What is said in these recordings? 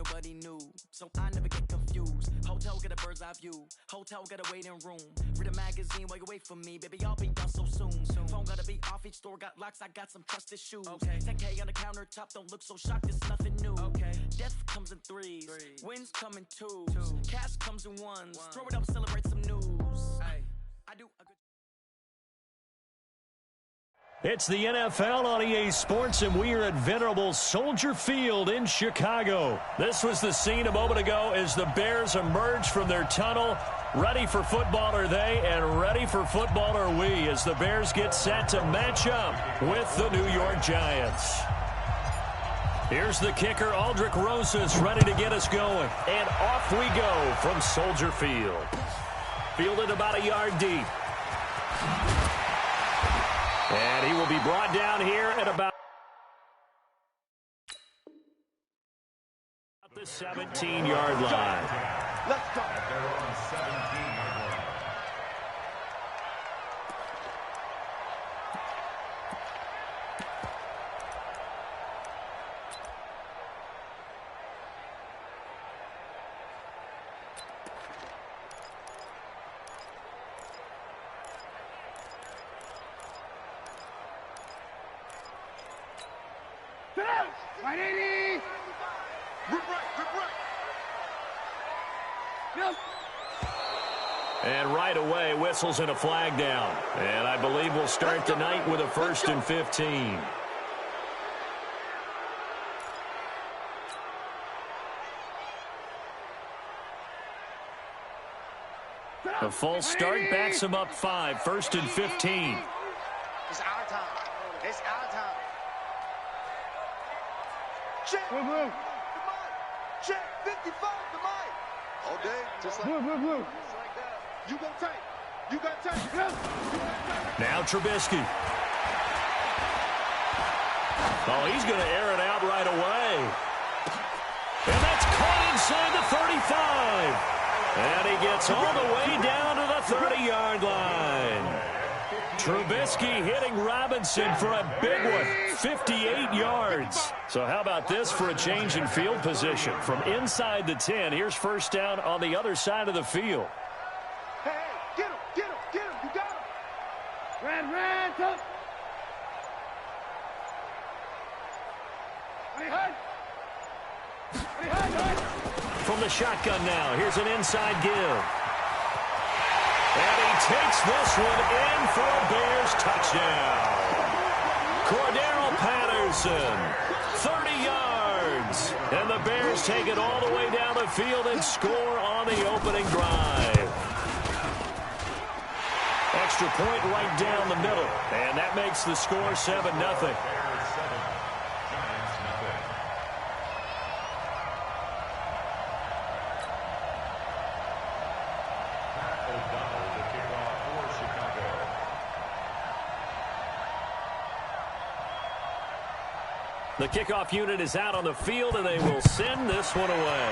nobody knew, so I never get confused. Hotel got a bird's eye view, hotel got a waiting room. Read a magazine while you wait for me, baby, I'll be done so soon. Phone gotta be off, each store got locks, I got some trusted shoes. 10K on the countertop, don't look so shocked, it's nothing new. Death comes in threes, wins come in twos, cash comes in ones. Throw it up, celebrate some news. I do a good. It's the NFL on EA Sports, and we are at venerable Soldier Field in Chicago. This was the scene a moment ago as the Bears emerged from their tunnel. Ready for football are they, and ready for football are we, as the Bears get set to match up with the New York Giants. Here's the kicker, Aldrick Rosas, ready to get us going. And off we go from Soldier Field. Fielded about a yard deep. And he will be brought down here at about the 17-yard line. Let's go. They're on 17-yard line. Right, 80! Rip right. Yep. And right away, whistles and a flag down. And I believe we'll start the night with a 1st and 15. A false start backs him up 5, 1st and 15. It's our time. It's our time. Check. Blue. Check 55 to mine. All day, just like Blue. Just like that. You got tight. You got tight. Now Trubisky. Oh, he's going to air it out right away. And that's caught inside the 35. And he gets all the way down to the 30-yard line. Trubisky hitting Robinson for a big one, 58 yards. So how about this for a change in field position? From inside the 10, here's first down on the other side of the field. Hey, get him. You got him. Ran, tough. From the shotgun now, here's an inside give. And he takes this one in for a Bears touchdown. Cordero Patterson, 30 yards. And the Bears take it all the way down the field and score on the opening drive. Extra point right down the middle. And that makes the score 7-0. The kickoff unit is out on the field, and they will send this one away.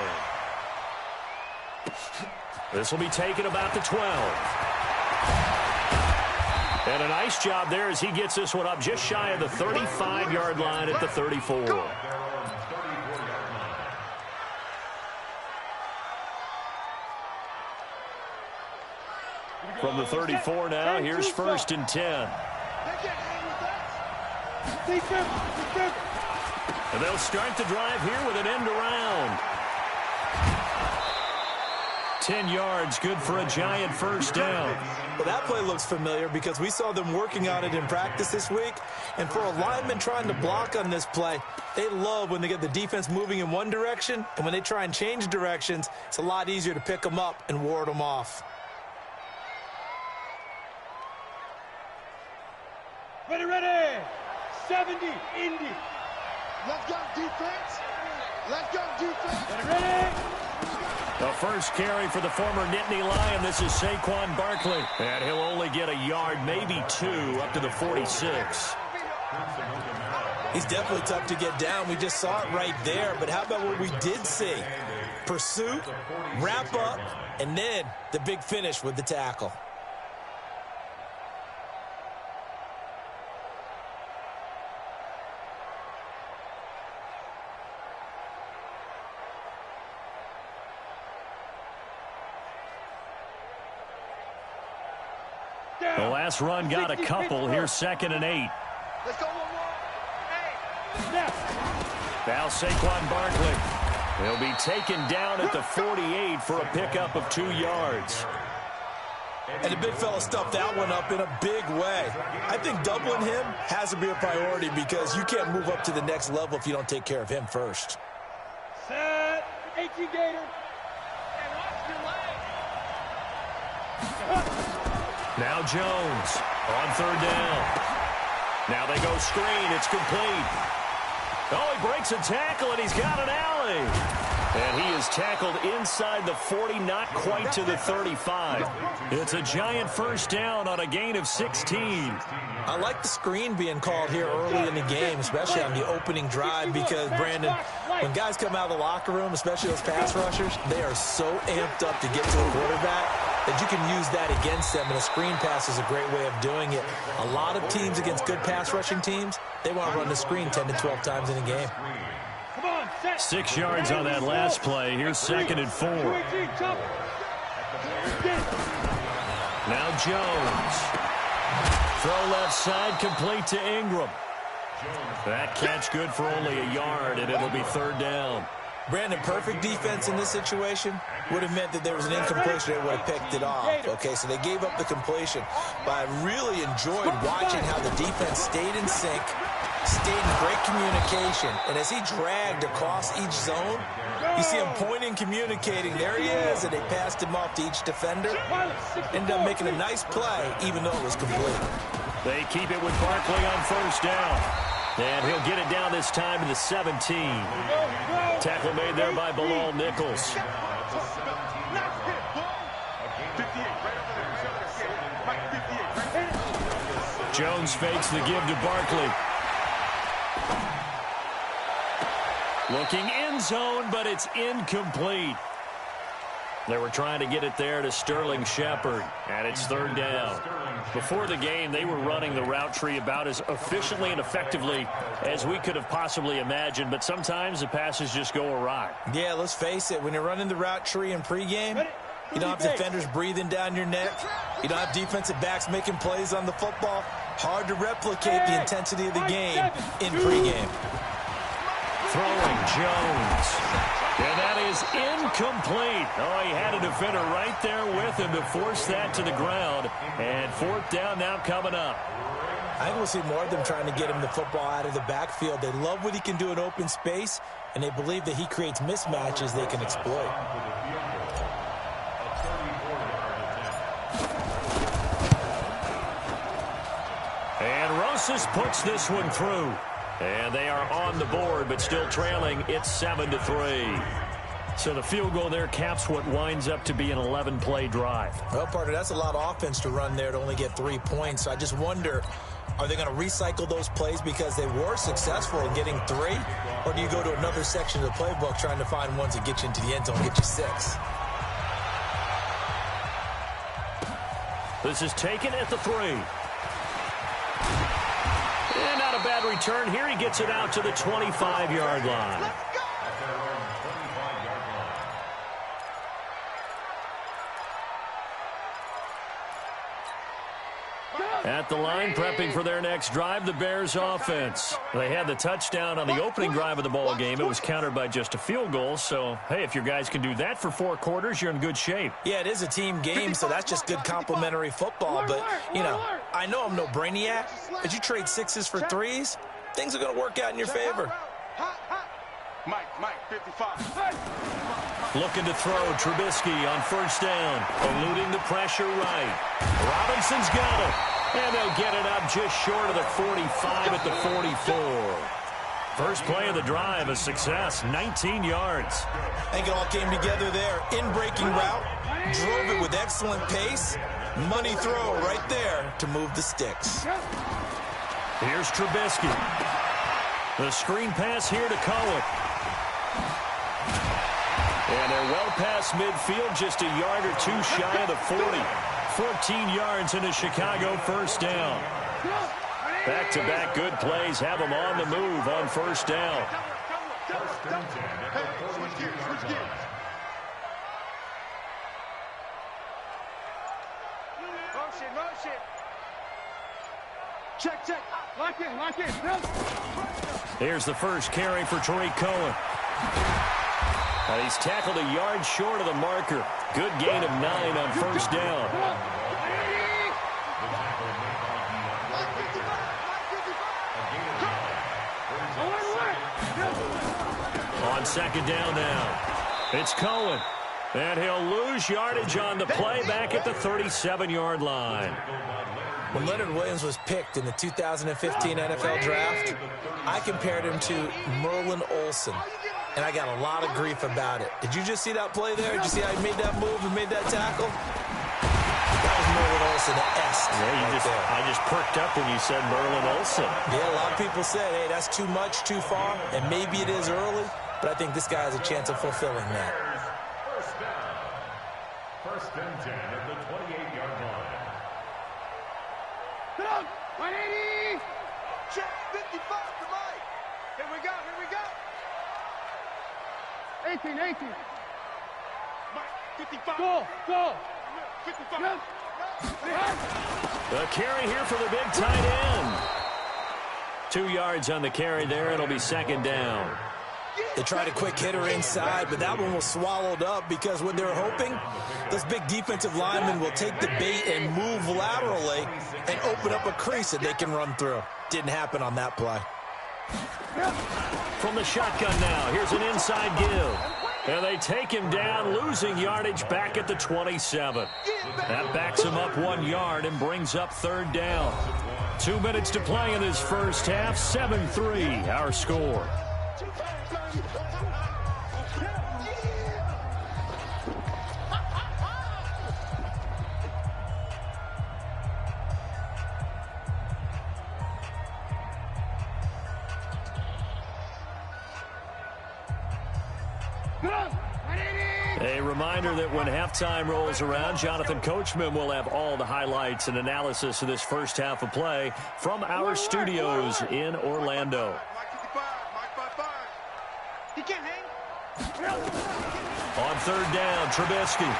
This will be taken about the 12. And a nice job there as he gets this one up just shy of the 35-yard line at the 34. From the 34 now, here's 1st and 10. And they'll start the drive here with an end around. 10 yards, good for a Giant first down. Well, that play looks familiar because we saw them working on it in practice this week. And for a lineman trying to block on this play, they love when they get the defense moving in one direction. And when they try and change directions, it's a lot easier to pick them up and ward them off. Ready. 70, Indy. Let's go, defense. Let's go, defense. Ready. The first carry for the former Nittany Lion. This is Saquon Barkley. And he'll only get a yard, maybe 2, up to the 46. He's definitely tough to get down. We just saw it right there. But how about what we did see? Pursuit, wrap up, and then the big finish with the tackle. The last run got a couple. Here's 2nd and 8. Let's go, 1-1. Now Saquon Barkley. He'll be taken down at the 48 for a pickup of 2 yards. And the big fella stuffed that one up in a big way. I think doubling him has to be a priority because you can't move up to the next level if you don't take care of him first. Set. 18 Gator. Now Jones on 3rd down. Now they go screen. It's complete. Oh, he breaks a tackle, and he's got an alley. And he is tackled inside the 40, not quite to the 35. It's a giant first down on a gain of 16. I like the screen being called here early in the game, especially on the opening drive, because, Brandon, when guys come out of the locker room, especially those pass rushers, they are so amped up to get to the quarterback that you can use that against them, and a screen pass is a great way of doing it. A lot of teams against good pass rushing teams, they want to run the screen 10 to 12 times in a game. 6 yards on that last play. Here's 2nd and 4. Now Jones. Throw left side, complete to Ingram. That catch good for only a yard, and it'll be 3rd down. Brandon, perfect defense in this situation would have meant that there was an incompletion. They would have picked it off. Okay, so they gave up the completion. But I really enjoyed watching how the defense stayed in sync, stayed in great communication. And as he dragged across each zone, you see him pointing, communicating. There he is, and they passed him off to each defender. Ended up making a nice play, even though it was complete. They keep it with Barkley on 1st down. And he'll get it down this time to the 17. Tackle made there by Bilal Nichols. Jones fakes the give to Barkley. Looking end zone, but it's incomplete. They were trying to get it there to Sterling Shepard, and it's 3rd down. Before the game, they were running the route tree about as efficiently and effectively as we could have possibly imagined, but sometimes the passes just go awry. Yeah, let's face it. When you're running the route tree in pregame, you don't have defenders breathing down your neck. You don't have defensive backs making plays on the football. Hard to replicate the intensity of the game in pregame. Throwing Jones. And that is incomplete. Oh, he had a defender right there with him to force that to the ground. And 4th down now coming up. I think we'll see more of them trying to get him the football out of the backfield. They love what he can do in open space, and they believe that he creates mismatches they can exploit. And Rosas puts this one through. And they are on the board, but still trailing. It's 7-3. So the field goal there caps what winds up to be an 11-play drive. Well, partner, that's a lot of offense to run there to only get 3 points. So I just wonder, are they going to recycle those plays because they were successful in getting 3? Or do you go to another section of the playbook trying to find ones that get you into the end zone, get you 6? This is taken at the 3. And not a bad return here. He gets it out to the 25-yard line. At the line, prepping for their next drive, the Bears offense. They had the touchdown on the opening drive of the ball game. It was countered by just a field goal. So, hey, if your guys can do that for 4 quarters, you're in good shape. Yeah, it is a team game, so that's just good complimentary football. But, you know, I know I'm no brainiac, but you trade 6s for 3s, things are going to work out in your favor. Mike, 55. Looking to throw, Trubisky on 1st down, eluding the pressure right. Robinson's got it. And they'll get it up just short of the 45 at the 44. First play of the drive, a success, 19 yards. I think it all came together there. In-breaking route, drove it with excellent pace. Money throw right there to move the sticks. Here's Trubisky. The screen pass here to Cohen. And they're well past midfield, just a yard or 2 shy of the 40. 14 yards into Chicago, 1st down. Back-to-back good plays have them on the move on 1st down. Motion. Check, check. Lock in, lock in. Here's the first carry for Tariq Cohen. And he's tackled a yard short of the marker. Good gain of 9 on first down. On second down now, it's Cohen. And he'll lose yardage on the play back at the 37-yard line. When Leonard Williams was picked in the 2015 NFL Draft, I compared him to Merlin Olsen, and I got a lot of grief about it. Did you just see that play there? Did you see how he made that move and made that tackle? That was Merlin Olsen-esque. Yeah, I just perked up when you said Merlin Olsen. Yeah, a lot of people said, hey, that's too much, too far, and maybe it is early, but I think this guy has a chance of fulfilling that. First and 10 at the 28-yard line. 180! Check 55 to Mike. Here we go, here we go. 18. Mike, 55. Go. 55. The carry here for the big tight end. 2 yards on the carry there. It'll be second down. They tried a quick hitter inside, but that one was swallowed up because what they're hoping, those big defensive linemen will take the bait and move laterally and open up a crease that they can run through. Didn't happen on that play. From the shotgun now, here's an inside give. And they take him down, losing yardage back at the 27. That backs him up 1 yard and brings up third down. 2 minutes to play in this first half, 7-3 our score. A reminder that when halftime rolls around, Jonathan Coachman will have all the highlights and analysis of this first half of play from our studios in Orlando. Mike 55. Mike 55. He can't hang. On third down, Trubisky.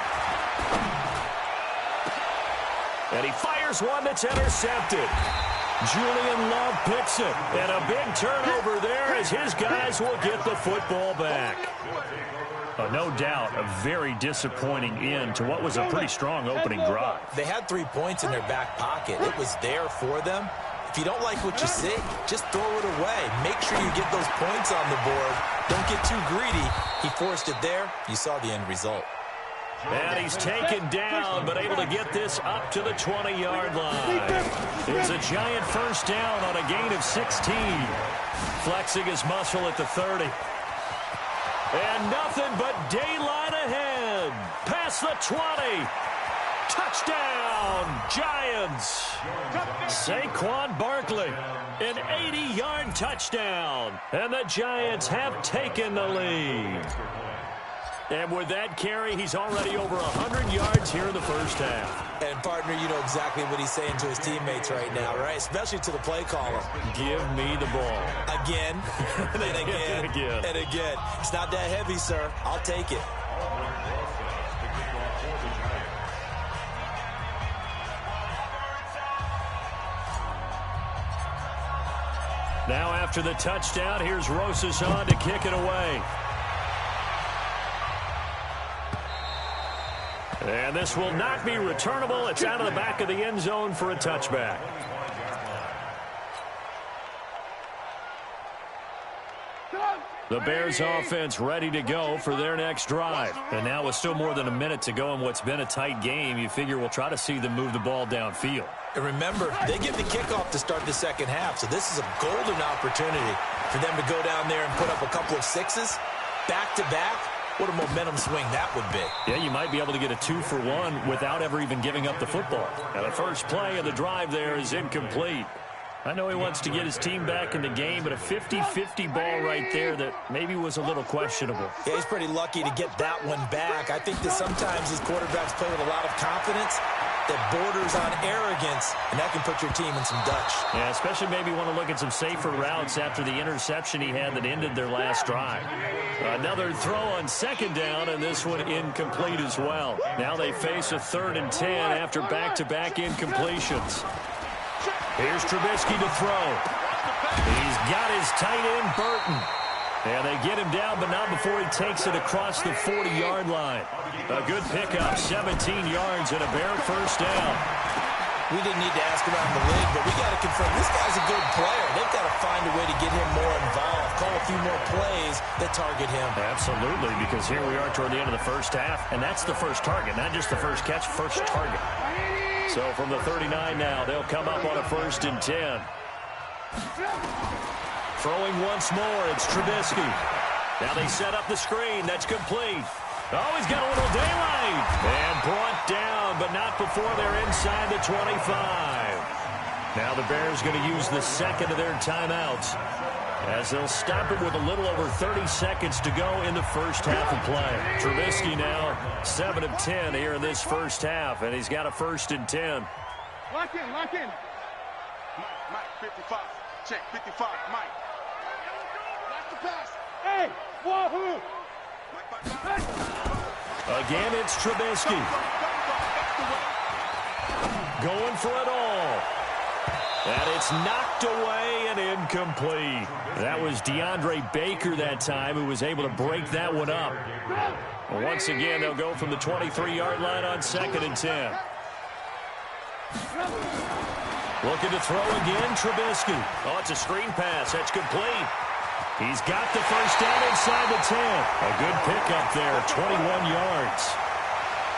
And he fires one that's intercepted. Julian Love picks it. And a big turnover there as his guys will get the football back. No doubt a very disappointing end to what was a pretty strong opening drive. They had 3 points in their back pocket. It was there for them. If you don't like what you see, just throw it away. Make sure you get those points on the board. Don't get too greedy. He forced it there. You saw the end result. And he's taken down, but able to get this up to the 20-yard line. It's a giant first down on a gain of 16. Flexing his muscle at the 30. And nothing but daylight ahead. Past the 20. Touchdown, Giants. Saquon Barkley, an 80-yard touchdown. And the Giants have taken the lead. And with that carry, he's already over 100 yards here in the first half. And, partner, you know exactly what he's saying to his teammates right now, right? Especially to the play caller. Give me the ball. Again, and again, and again. It's not that heavy, sir. I'll take it. Now after the touchdown, here's Rosas on to kick it away. And this will not be returnable. It's out of the back of the end zone for a touchback. The Bears offense ready to go for their next drive. And now with still more than a minute to go in what's been a tight game, you figure we'll try to see them move the ball downfield. And remember, they get the kickoff to start the second half, so this is a golden opportunity for them to go down there and put up a couple of sixes back-to-back. What a momentum swing that would be. Yeah, you might be able to get a 2-for-1 without ever even giving up the football. And the first play of the drive there is incomplete. I know he wants to get his team back in the game, but a 50-50 ball right there that maybe was a little questionable. Yeah, he's pretty lucky to get that one back. I think that sometimes these quarterbacks play with a lot of confidence that borders on arrogance, and that can put your team in some Dutch. Yeah, especially maybe want to look at some safer routes after the interception he had that ended their last drive. Another throw on second down, and this one incomplete as well. Now they face a 3rd and 10 after back-to-back incompletions. Here's Trubisky to throw. He's got his tight end, Burton. And they get him down, but not before he takes it across the 40-yard line. A good pickup, 17 yards and a Bear first down. We didn't need to ask around the league, but we got to confirm this guy's a good player. They've got to find a way to get him more involved, call a few more plays that target him. Absolutely, because here we are toward the end of the first half, and that's the first target, not just the first catch, first target. So from the 39 now, they'll come up on a 1st and 10. Throwing once more, it's Trubisky. Now they set up the screen. That's complete. Oh, he's got a little daylight. And brought down, but not before they're inside the 25. Now the Bears going to use the second of their timeouts as they'll stop it with a little over 30 seconds to go in the first half of play. Trubisky now 7 of 10 here in this first half, and he's got a 1st and 10. Lock in, lock in. Mike, 55. Check, 55, Mike. Watch the pass. Hey, wahoo! Again, it's Trubisky. Going for it all. And it's knocked away and incomplete. That was DeAndre Baker that time who was able to break that one up. Once again, they'll go from the 23-yard line on 2nd and 10. Looking to throw again, Trubisky. Oh, it's a screen pass. That's complete. He's got the first down inside the 10. A good pickup there, 21 yards.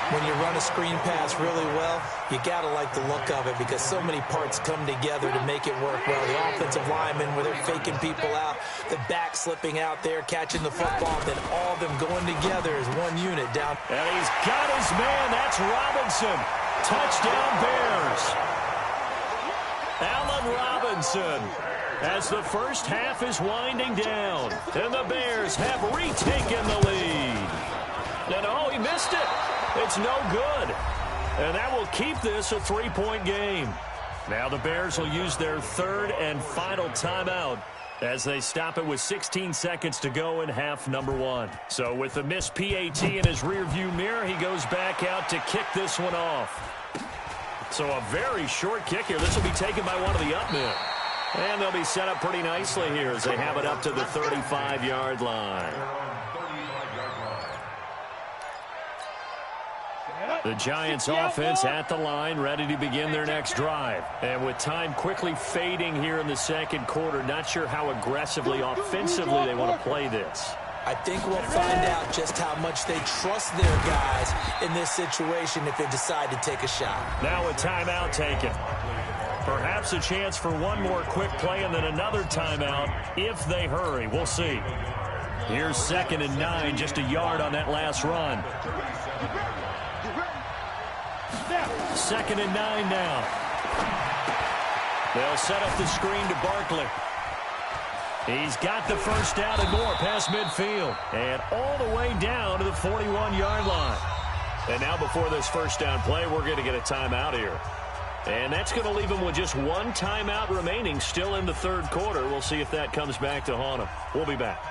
When you run a screen pass really well, you got to like the look of it because so many parts come together to make it work well. The offensive linemen, where they're faking people out, the back slipping out there, catching the football, then all of them going together as one unit down. And he's got his man. That's Robinson. Touchdown, Bears. Allen Robinson, as the first half is winding down, and the Bears have retaken the lead. And oh, he missed it. It's no good. And that will keep this a 3-point game. Now the Bears will use their 3rd and final timeout as they stop it with 16 seconds to go in half number 1. So with the missed PAT in his rearview mirror, he goes back out to kick this one off. So a very short kick here. This will be taken by one of the up men. And they'll be set up pretty nicely here as they have it up to the 35-yard line. The Giants offense at the line, ready to begin their next drive. And with time quickly fading here in the second quarter, not sure how aggressively, offensively they want to play this. I think we'll find out just how much they trust their guys in this situation if they decide to take a shot. Now a timeout taken. Perhaps a chance for one more quick play and then another timeout if they hurry. We'll see. Here's 2nd and 9, just a yard on that last run. 2nd and 9 now. They'll set up the screen to Barkley. He's got the first down and more past midfield. And all the way down to the 41-yard line. And now before this first down play, we're going to get a timeout here. And that's going to leave them with just one timeout remaining still in the 3rd quarter. We'll see if that comes back to haunt them. We'll be back.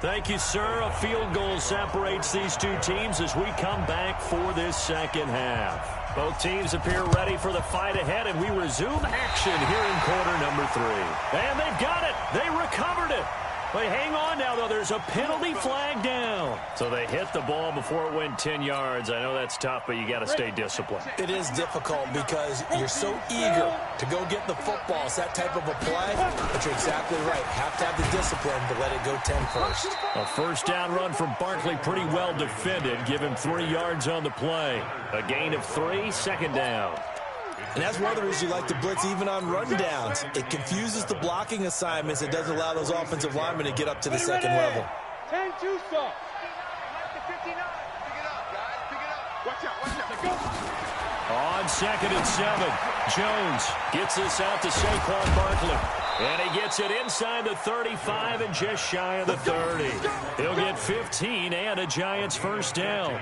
Thank you, sir. A field goal separates these two teams as we come back for this second half. Both teams appear ready for the fight ahead, and we resume action here in quarter number 3. And they've got it. They recovered it. They hang on now, though. There's a penalty flag down. So they hit the ball before it went 10 yards. I know that's tough, but you got to stay disciplined. It is difficult because you're so eager to go get the football. It's that type of a play, but you're exactly right. Have to have the discipline to let it go 10 first. A first down run from Barkley, pretty well defended. Give him 3 yards on the play. A gain of 3, 2nd down. And that's one of the reasons you like to blitz even on rundowns. It confuses the blocking assignments. It doesn't allow those offensive linemen to get up to the second level. 10-2 stop. On 2nd and 7, Jones gets this out to Saquon Barkley. And he gets it inside the 35 and just shy of the 30. He'll get 15 and a Giants first down.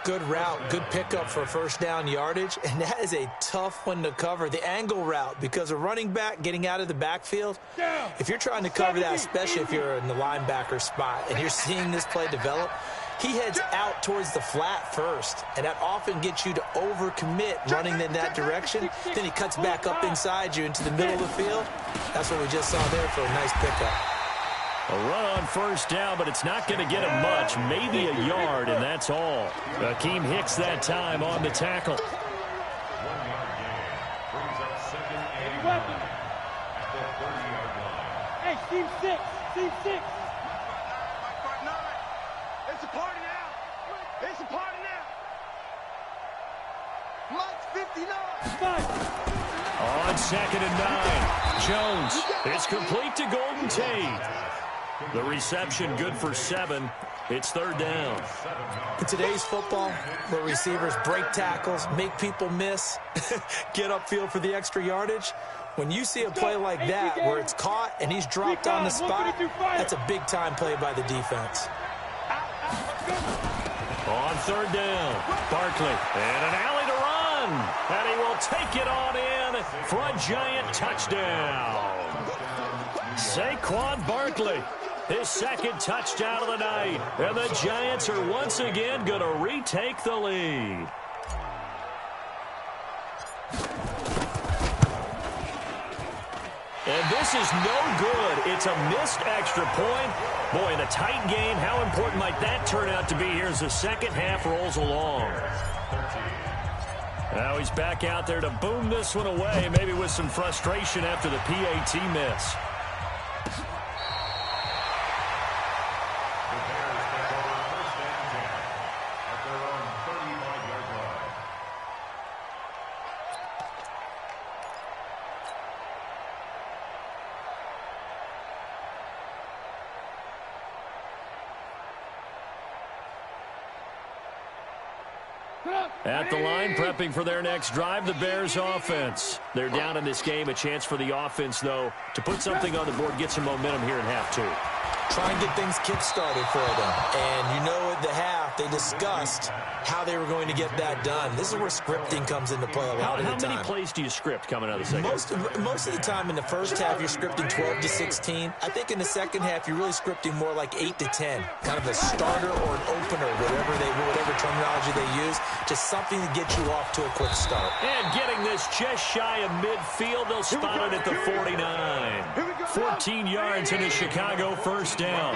Good route, good pickup for first down yardage, and that is a tough one to cover, the angle route, because a running back getting out of the backfield, if you're trying to cover that, especially if you're in the linebacker spot and you're seeing this play develop, he heads out towards the flat first, and that often gets you to overcommit running in that direction. Then he cuts back up inside you into the middle of the field. That's what we just saw there for a nice pickup. A run on first down, but it's not going to get him much. Maybe a yard, and that's all. Akeem Hicks that time on the tackle. 1 yard gain. Brings up second and 9 at the 30-yard line. Hey, team 6. Team 6. It's a party now. It's a party now. Mike's 59. On second and 9, Jones. It's complete to Golden Tate. The reception good for 7. It's third down. In today's football, where receivers break tackles, make people miss, get upfield for the extra yardage, when you see a play like that where it's caught and he's dropped on the spot, that's a big-time play by the defense. On third down, Barkley. And an alley to run. And he will take it on in for a Giant touchdown. Saquon Barkley, his second touchdown of the night. And the Giants are once again going to retake the lead. And this is no good. It's a missed extra point. Boy, in a tight game, how important might that turn out to be here as the second half rolls along? Now he's back out there to boom this one away, maybe with some frustration after the PAT miss. The Bears take over first and 10 at their own 35-yard line. At the line, prepping for their next drive, the Bears offense. They're down in this game. A chance for the offense, though, to put something on the board, get some momentum here in half 2. Try and get things kick-started for them. And you know at the half, they discussed how they were going to get that done. This is where scripting comes into play a lot of the time. How many plays do you script coming out of the second? Most of the time in the first half, you're scripting 12 to 16. I think in the second half, you're really scripting more like 8 to 10. Kind of a starter or an opener, whatever terminology they use. Just something to get you off to a quick start. And getting this just shy of midfield, they'll spot it at the 49. 14 yards in a Chicago first down.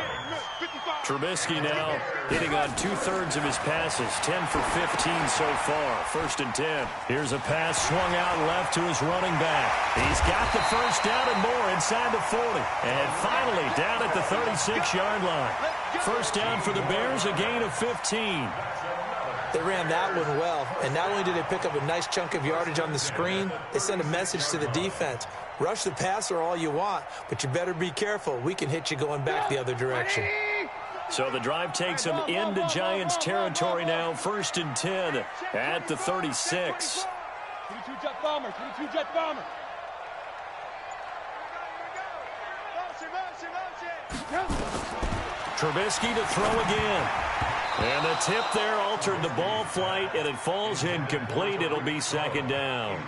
Trubisky now hitting on 2/3 of his passes, 10 for 15 so far. First and 10. Here's a pass swung out left to his running back. He's got the first down and more inside the 40. And finally down at the 36-yard line. First down for the Bears, a gain of 15. They ran that one well, and not only did they pick up a nice chunk of yardage on the screen, they sent a message to the defense. Rush the passer all you want, but you better be careful. We can hit you going back the other direction. So the drive takes them into Giants territory now. First and 10 at the 36. 22 jet bomber, 22 jet bomber. Trubisky to throw again. And the tip there altered the ball flight, and it falls incomplete. It'll be second down.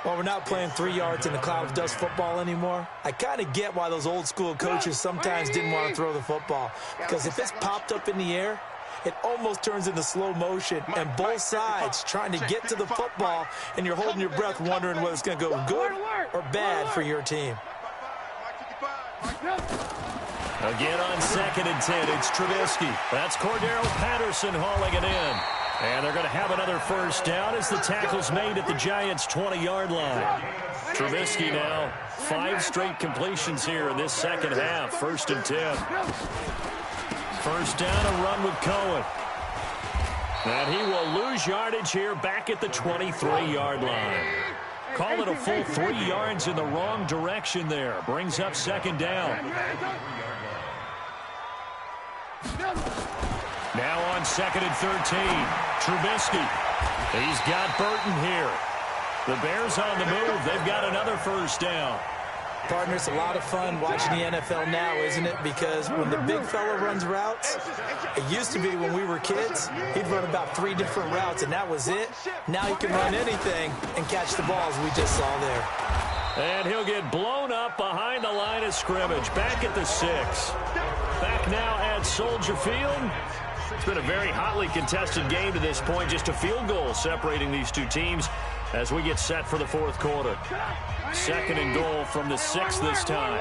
Well, we're not playing 3 yards in the cloud of dust football anymore. I kind of get why those old school coaches sometimes didn't want to throw the football. Because if it's popped up in the air, it almost turns into slow motion. And both sides trying to get to the football, and you're holding your breath wondering whether it's going to go good or bad for your team. Again on second and 10, it's Trubisky. That's Cordero Patterson hauling it in. And they're going to have another first down as the tackle's made at the Giants' 20-yard line. Trubisky now, 5 straight completions here in this second half. First and 10. First down, a run with Cohen. And he will lose yardage here back at the 23-yard line. Call it a full 3 yards in the wrong direction there. Brings up second down. Now on second and 13, Trubisky. He's got Burton here. The Bears on the move. They've got another first down. Partner, it's a lot of fun watching the NFL now, isn't it? Because when the big fella runs routes, it used to be when we were kids, he'd run about 3 different routes, and that was it. Now he can run anything and catch the balls we just saw there. And he'll get blown up behind the line of scrimmage. Back at the 6. Back now at Soldier Field. It's been a very hotly contested game to this point. Just a field goal separating these two teams as we get set for the fourth quarter. 2nd and goal from the 6 this time.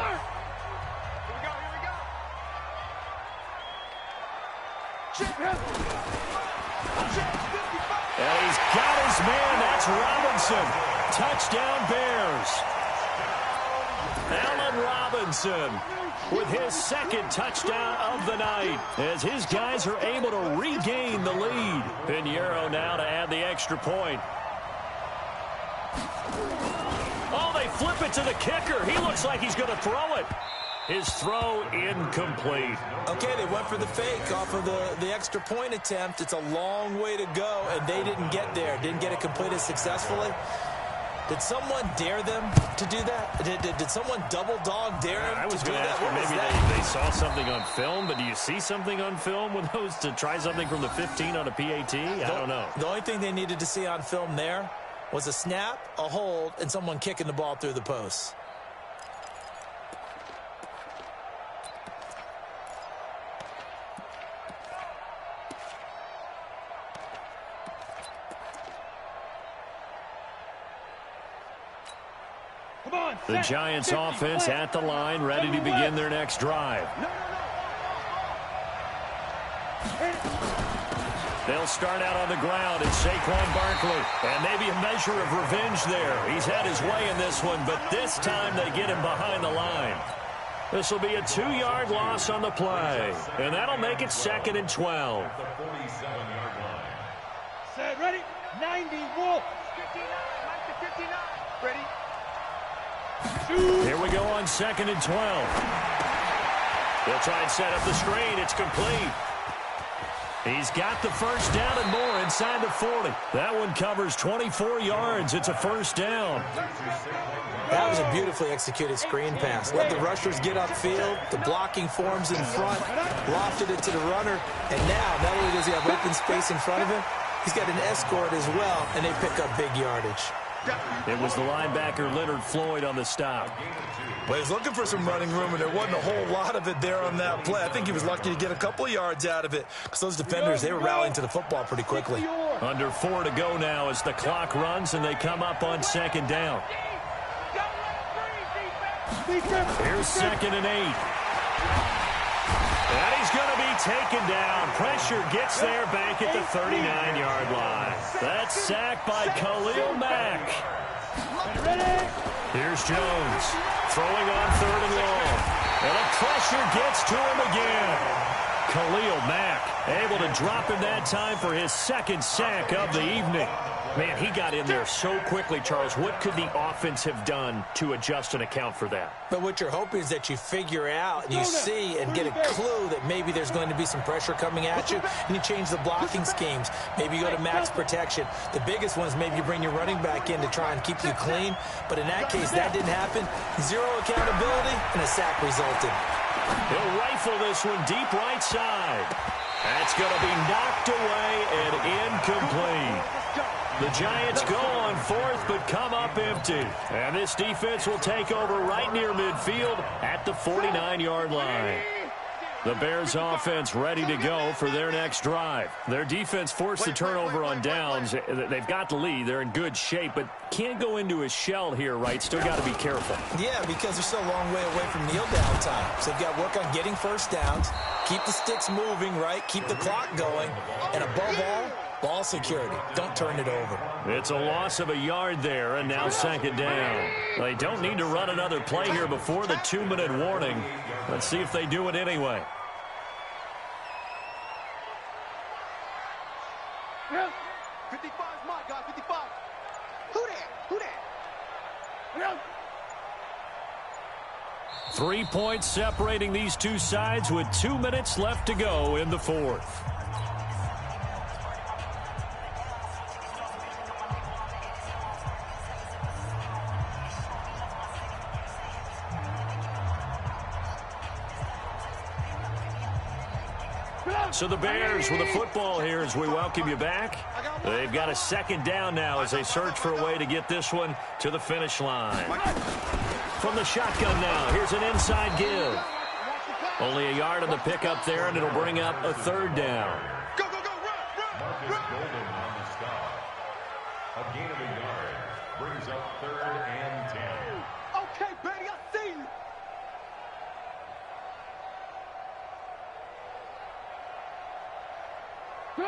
And he's got his man. That's Robinson. Touchdown, Bears. Allen Robinson with his 2nd touchdown of the night as his guys are able to regain the lead. Pinheiro now to add the extra point. Oh, they flip it to the kicker. He looks like he's going to throw it. His throw incomplete. Okay, they went for the fake off of the extra point attempt. It's a long way to go, and they didn't get there. Didn't get it completed successfully. Did someone dare them to do that? Did someone double dog dare them I was to do going to that? ask maybe they saw something on film, but do you see something on film with those to try something from the 15 on a PAT? I don't know. The only thing they needed to see on film there was a snap, a hold, and someone kicking the ball through the posts. The Giants offense at the line, ready to begin their next drive. They'll start out on the ground. It's Saquon Barkley. And maybe a measure of revenge there. He's had his way in this one, but this time they get him behind the line. This will be a 2-yard loss on the play. And that'll make it 2nd and 12. Set, ready, 90, Wolf. 59, Mike to 59. Ready? Here we go on 2nd and 12. They'll try and set up the screen. It's complete. He's got the first down and more inside the 40. That one covers 24 yards. It's a first down. That was a beautifully executed screen pass. Let the rushers get upfield. The blocking forms in front. Lofted it to the runner. And now, not only does he have open space in front of him, he's got an escort as well, and they pick up big yardage. It was the linebacker Leonard Floyd on the stop. Well, he's looking for some running room, and there wasn't a whole lot of it there on that play. I think he was lucky to get a couple of yards out of it because those defenders, they were rallying to the football pretty quickly. Under 4 to go now as the clock runs, and they come up on 2nd down. Here's 2nd and 8. And he's going to be taken down. Pressure gets there back at the 39-yard line. That's sacked by Khalil Mack. Here's Jones throwing on 3rd and long. And the pressure gets to him again. Khalil Mack able to drop him that time for his 2nd sack of the evening. Man, he got in there so quickly, Charles. What could the offense have done to adjust and account for that? But what you're hoping is that you figure out and you see and get a clue that maybe there's going to be some pressure coming at you, and you change the blocking schemes. Maybe you go to max protection. The biggest one is maybe you bring your running back in to try and keep you clean. But in that case, that didn't happen. 0 accountability, and a sack resulted. He'll rifle this one deep right side. That's going to be knocked away and incomplete. The Giants go on 4th, but come up empty. And this defense will take over right near midfield at the 49-yard line. The Bears offense ready to go for their next drive. Their defense forced the turnover on downs. They've got the lead. They're in good shape, but can't go into a shell here, right? Still got to be careful. Yeah, because they're still a long way away from kneel down time. So they've got to work on getting first downs, keep the sticks moving, right? Keep the clock going, and above all, ball security. Don't turn it over. It's a loss of a yard there, and now 2nd down. They don't need to run another play here before the 2-minute warning. Let's see if they do it anyway. Yeah. 55 is my guy, 55. Who that? Who that? Yeah. 3 points separating these two sides with 2 minutes left to go in the 4th. So the Bears with the football here as we welcome you back. They've got a 2nd down now as they search for a way to get this one to the finish line. From the shotgun now, here's an inside give. Only a yard on the pickup there, and it'll bring up a third down. Go, go, go, run, Marcus run, run. Golden on the stop. A gain of a yard brings up 3rd and 10. Okay, baby, I see you.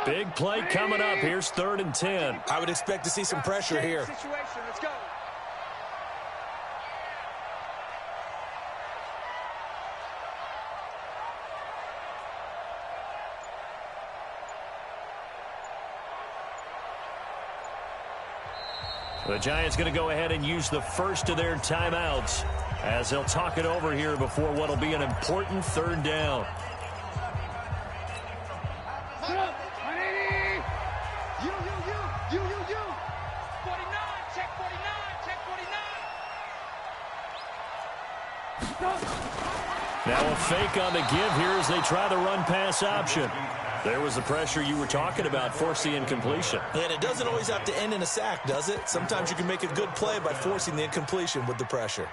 Big play coming up. Here's 3rd and 10. I would expect to see some pressure here. Situation, let's go. The Giants going to go ahead and use the first of their timeouts as they'll talk it over here before what will be an important 3rd down. You. 49, check 49, check 49. Now a fake on the give here as they try the run-pass option. There was the pressure you were talking about, force the incompletion. And it doesn't always have to end in a sack, does it? Sometimes you can make a good play by forcing the incompletion with the pressure.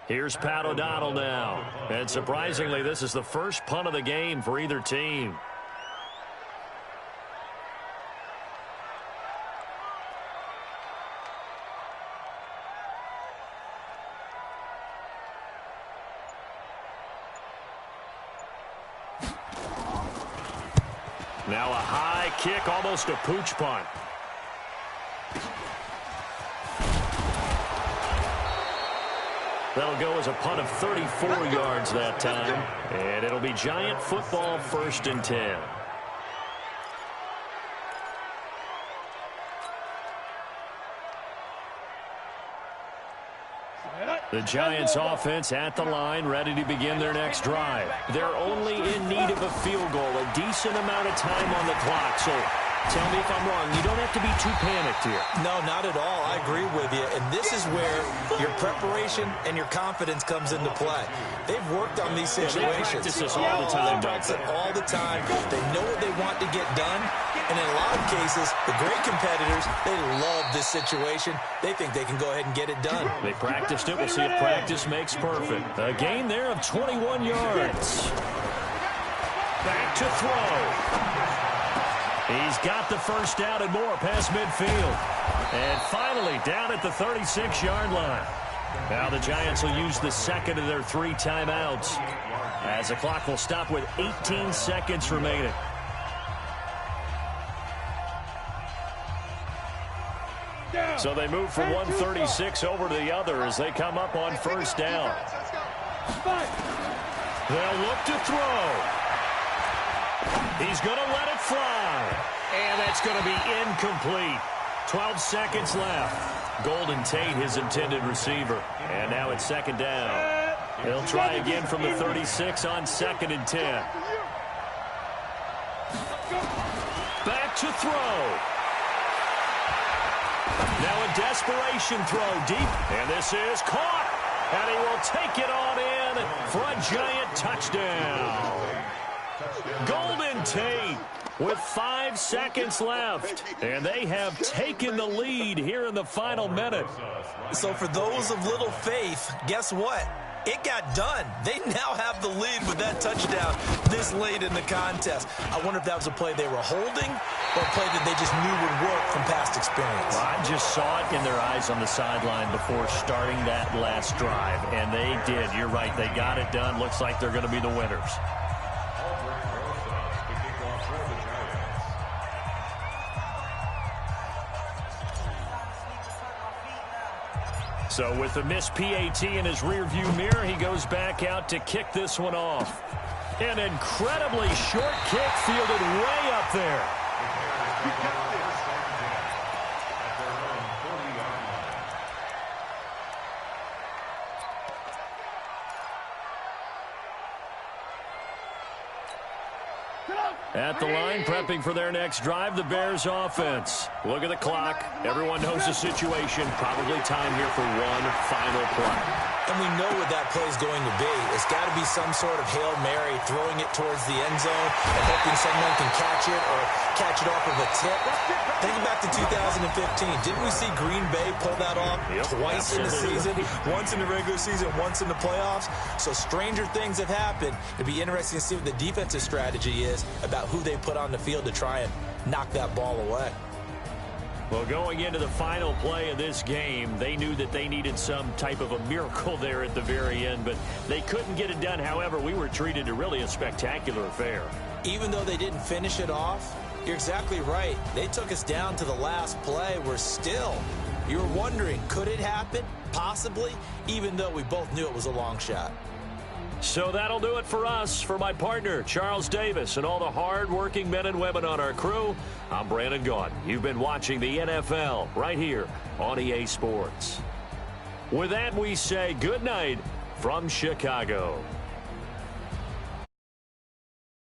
Here's Pat O'Donnell now. And surprisingly, this is the first punt of the game for either team. Now a high kick, almost a pooch punt. That'll go as a punt of 34 yards that time. And it'll be Giant football, 1st and 10. The Giants offense at the line, ready to begin their next drive. They're only in need of a field goal, a decent amount of time on the clock. So tell me if I'm wrong. You don't have to be too panicked here. No, not at all. I agree with you. And this is where your preparation and your confidence comes into play. They've worked on these situations. They practice this all the time. They practice it all the time. They know what they want to get done. And in a lot of cases, the great competitors, they love this situation. They think they can go ahead and get it done. They practiced it. We'll see if practice makes perfect. A gain there of 21 yards. Back to throw. He's got the first down and more past midfield. And finally down at the 36-yard line. Now the Giants will use the second of their 3 timeouts as the clock will stop with 18 seconds remaining. So they move from 136 over to the other as they come up on 1st down. They'll look to throw. He's going to let it fly. And that's going to be incomplete. 12 seconds left. Golden Tate, his intended receiver. And now it's 2nd down. They'll try again from the 36 on 2nd and 10. Back to throw. Now a desperation throw deep. And this is caught. And he will take it on in for a Giant touchdown. Golden Tate with 5 seconds left. And they have taken the lead here in the final minute. So for those of little faith, guess what? It got done. They now have the lead with that touchdown this late in the contest. I wonder if that was a play they were holding or a play that they just knew would work from past experience. Well, I just saw it in their eyes on the sideline before starting that last drive, and they did. You're right. They got it done. Looks like they're going to be the winners. So with the missed PAT in his rearview mirror, he goes back out to kick this one off. An incredibly short kick fielded way up there. Get up! At the line, prepping for their next drive, the Bears offense. Look at the clock. Everyone knows the situation. Probably time here for one final play. And we know what that play is going to be. It's got to be some sort of Hail Mary, throwing it towards the end zone and hoping someone can catch it or catch it off of a tip. Think back to 2015. Didn't we see Green Bay pull that off twice in the season? Once in the regular season, once in the playoffs. So stranger things have happened. It'd be interesting to see what the defensive strategy is about who they put on the field to try and knock that ball away. Well, going into the final play of this game, they knew that they needed some type of a miracle there at the very end, but they couldn't get it done. However, we were treated to really a spectacular affair. Even though they didn't finish it off, you're exactly right. They took us down to the last play. You were wondering, could it happen? Possibly, even though we both knew it was a long shot. So that'll do it for us. For my partner, Charles Davis, and all the hard-working men and women on our crew, I'm Brandon Gaudin. You've been watching the NFL right here on EA Sports. With that, we say good night from Chicago.